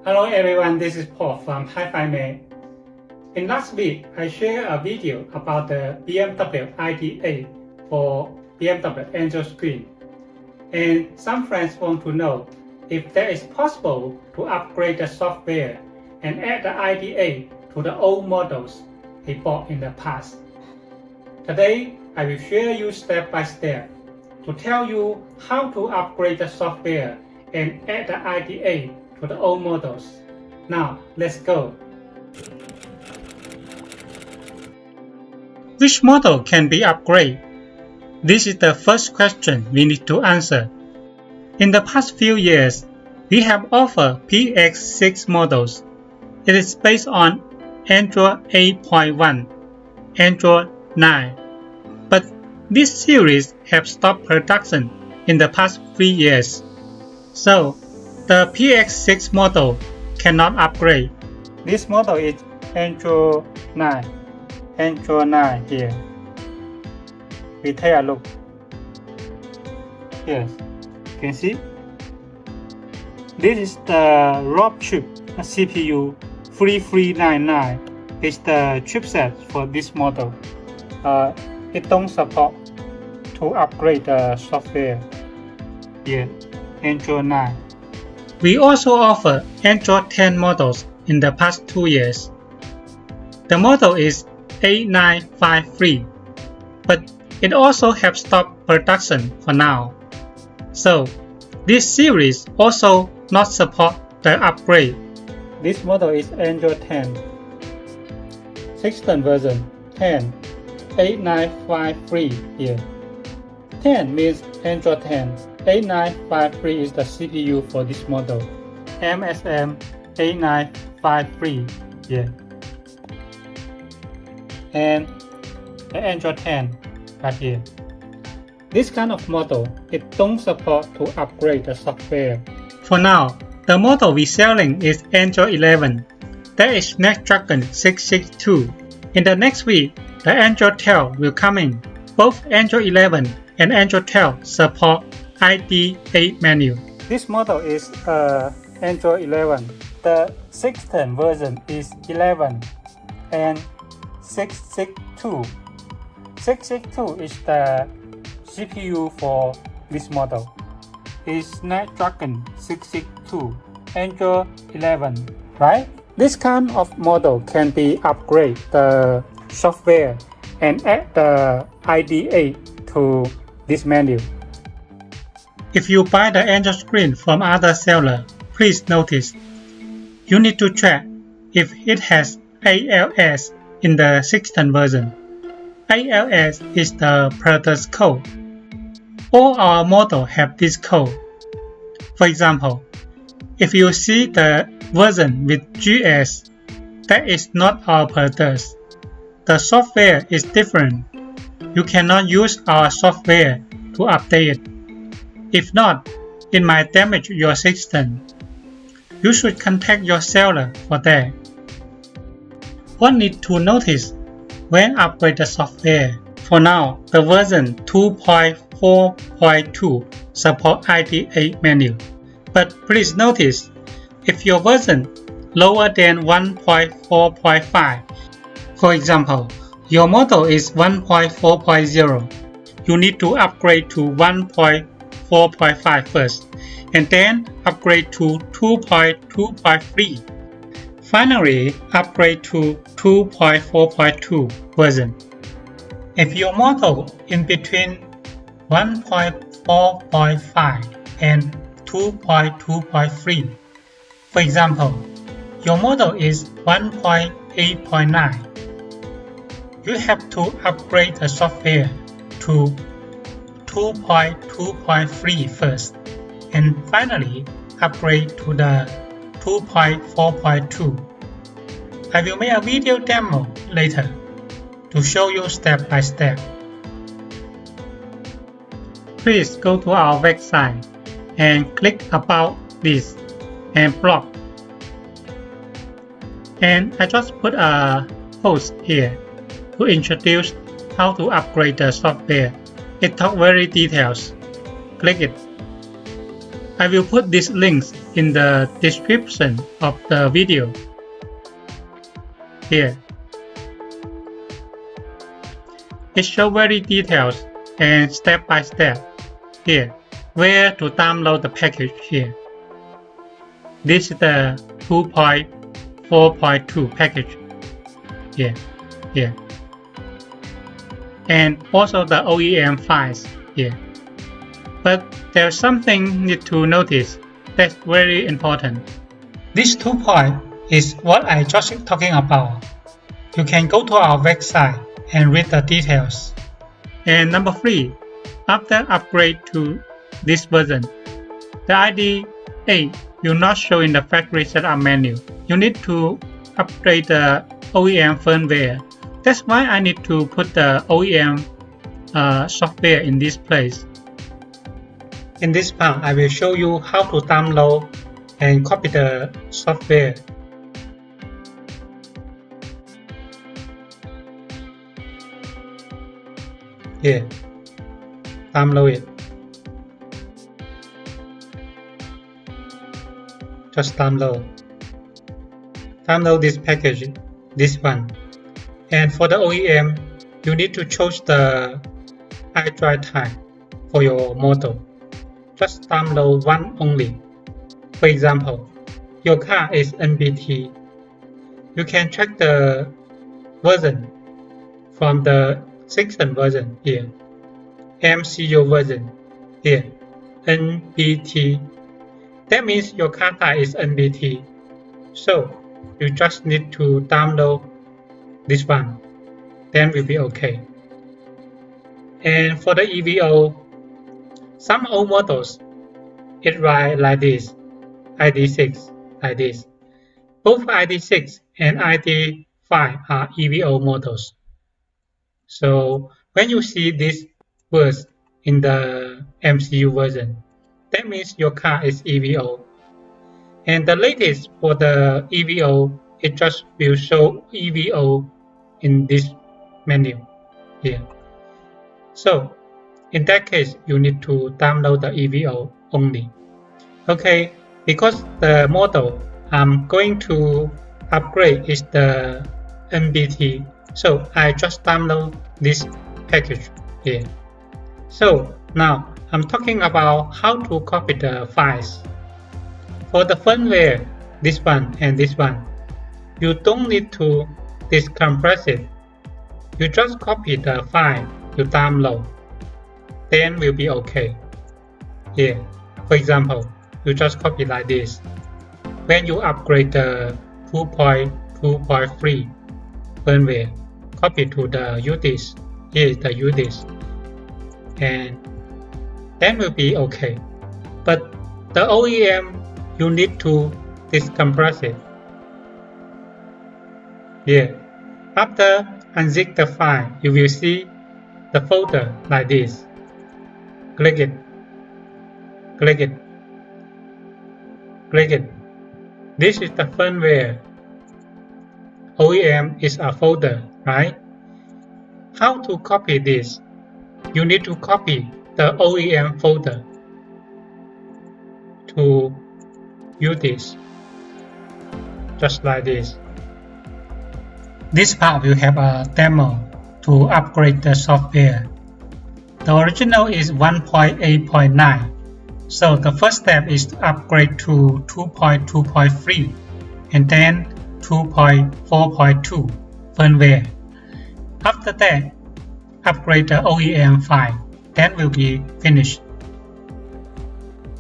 Hello everyone, this is Paul from Hi-Fi Man. In last week, I shared a video about the BMW ID8 for BMW Android screen. And some friends want to know if there is possible to upgrade the software and add the ID8 to the old models they bought in the past. Today, I will share you step by step to tell you how to upgrade the software and add the ID8 to the old models. Now, let's go. Which model can be upgraded? This is the first question we need to answer. In the past few years, we have offered PX6 models. It is based on Android 8.1, Android 9. But this series have stopped production in the past 3 years. So, the PX6 model cannot upgrade. This model is Android 9. Android 9 here. We take a look. Yes, you can see. This is the ROP chip CPU 3399. It's the chipset for this model. It don't support to upgrade the software. Yeah, Android 9. We also offer Android 10 models in the past 2 years. The model is 8953, but it also have stopped production for now. So, this series also not support the upgrade. This model is Android 10. 16th version 10, 8953 here. 10 means Android 10. 8953 is the CPU for this model. MSM 8953 here. And the Android 10 right here. This kind of model, it don't support to upgrade the software. For now, the model we selling is Android 11. That is Snapdragon 662. In the next week, the Android 12 will come in. Both Android 11 and Android 12 support ID8 menu. This model is Android 11. The 16th version is 11 and 662. 662 is the CPU for this model. It's Snapdragon 662, Android 11, right? This kind of model can be upgrade the software and add the ID8 to this menu. If you buy the Android screen from other seller, please notice you need to check if it has ALS in the 16th version. ALS is the product code. All our models have this code. For example, if you see the version with GS, that is not our product. The software is different. You cannot use our software to update it. If not, it might damage your system. You should contact your seller for that. What need to notice when upgrade the software? For now, the version 2.4.2 support ID8 menu. But please notice, if your version lower than 1.4.5, for example, your model is 1.4.0, you need to upgrade to 1.4.5 first, and then upgrade to 2.2.3. Finally, upgrade to 2.4.2 version. If your model in between 1.4.5 and 2.2.3, for example, your model is 1.8.9, you have to upgrade the software to 2.2.3 first, and finally upgrade to the 2.4.2. I will make a video demo later to show you step by step. Please go to our website and click about this and blog. And I just put a post here to introduce how to upgrade the software. It talks very details. Click it. I will put these links in the description of the video. Here, it shows very details and step by step. Here, where to download the package here. This is the 2.4.2 package. Here. And also the OEM files here. But there's something need to notice that's very important. This 2 point is what I just talking about. You can go to our website and read the details. And number 3, after upgrade to this version, the ID8 will not show in the factory setup menu. You need to upgrade the OEM firmware. That's why I need to put the OEM software in this place. In this part, I will show you how to download and copy the software. Here, download it. Just download this package, this one. And for the OEM, you need to choose the iDrive type for your model. Just download one only. For example, your car is NBT. You can check the version from the section version here. MCU version here. NBT. That means your car type is NBT. So you just need to download this one. Then will be okay. And for the EVO, some old models, it write like this, ID6, like this. Both ID6 and ID5 are EVO models. So when you see this words in the MCU version, that means your car is EVO. And the latest for the EVO, it just will show EVO in this menu here. So in that case, you need to download the EVO only. Okay, because the model I'm going to upgrade is the NBT, so I just download this package here. So now I'm talking about how to copy the files. For the firmware, this one and this one, you don't need to decompress it. You just copy the file you download. Then will be okay. Here, for example, you just copy like this. When you upgrade the 2.2.3 firmware, copy to the UDIS. Here is the UDIS. And then will be okay. But the OEM, you need to decompress it. Here, after unzip the file, you will see the folder like this. Click it. This is the firmware. OEM is a folder, right? How to copy this? You need to copy the OEM folder to UDIS, just like this. This part will have a demo to upgrade the software. The original is 1.8.9, so the first step is to upgrade to 2.2.3 and then 2.4.2 firmware. After that, upgrade the OEM file, then will be finished.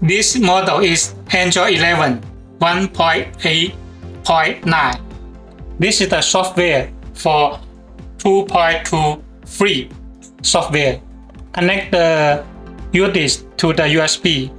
This model is Android 11 1.8.9. This is the software for 2.2.3 software. Connect the UDIS to the USB.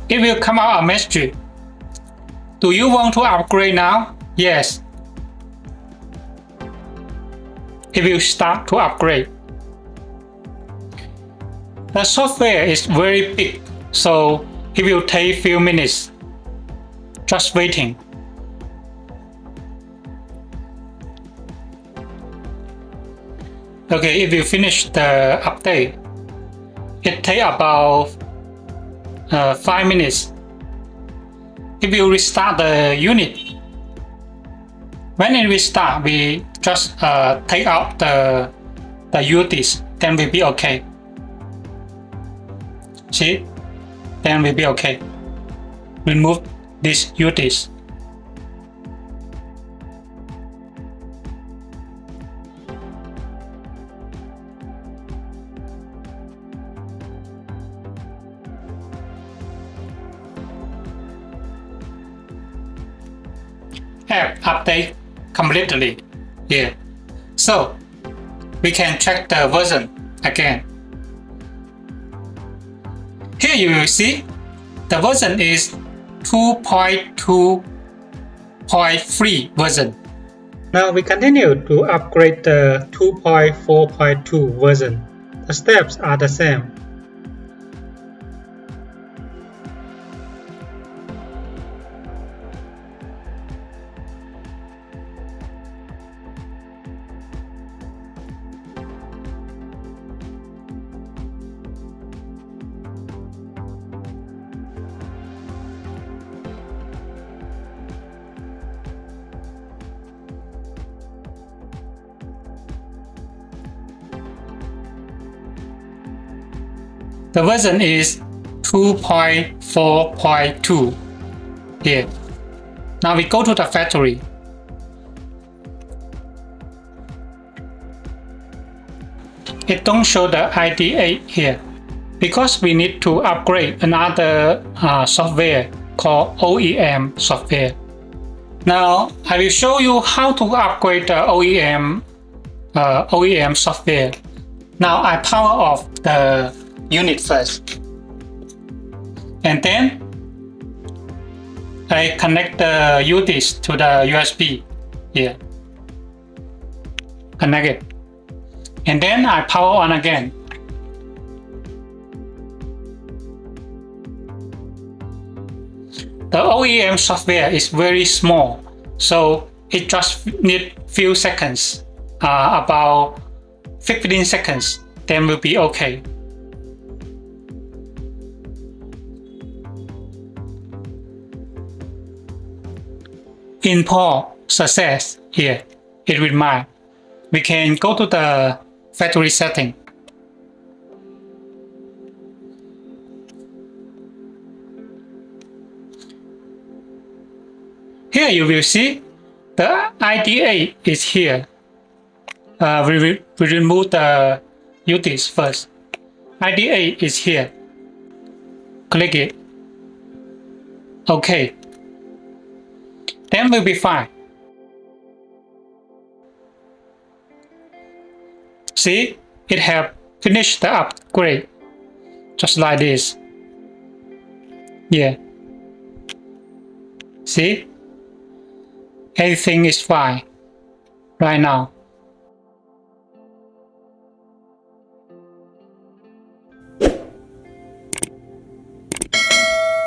It will come out a message. Do you want to upgrade now? Yes. It will start to upgrade. The software is very big, so it will take few minutes. Just waiting. Okay, it will finish the update. it takes about 5 minutes. If you restart the unit, when it restart, we just take out the UTs, then we'll be okay. See? Then we'll be okay. Remove these UTs. App update completely. Yeah. So we can check the version again. Here you will see the version is 2.2.3 version. Now we continue to upgrade the 2.4.2 version. The steps are the same. The version is 2.4.2 here. Now we go to the factory. It don't show the ID8 here because we need to upgrade another software called OEM software. Now I will show you how to upgrade the OEM software. Now I power off the unit first, and then I connect the UTs to the USB here. Connect it, and then I power on again. The OEM software is very small, so it just need few seconds, about 15 seconds, then will be okay. Import success here. It will mark. We can go to the factory setting. Here you will see the ID8 is here. We remove the UTs first. ID8 is here. Click it. Okay. Then we'll be fine. See, it have finished the upgrade. Just like this. Yeah. See? Everything is fine right now.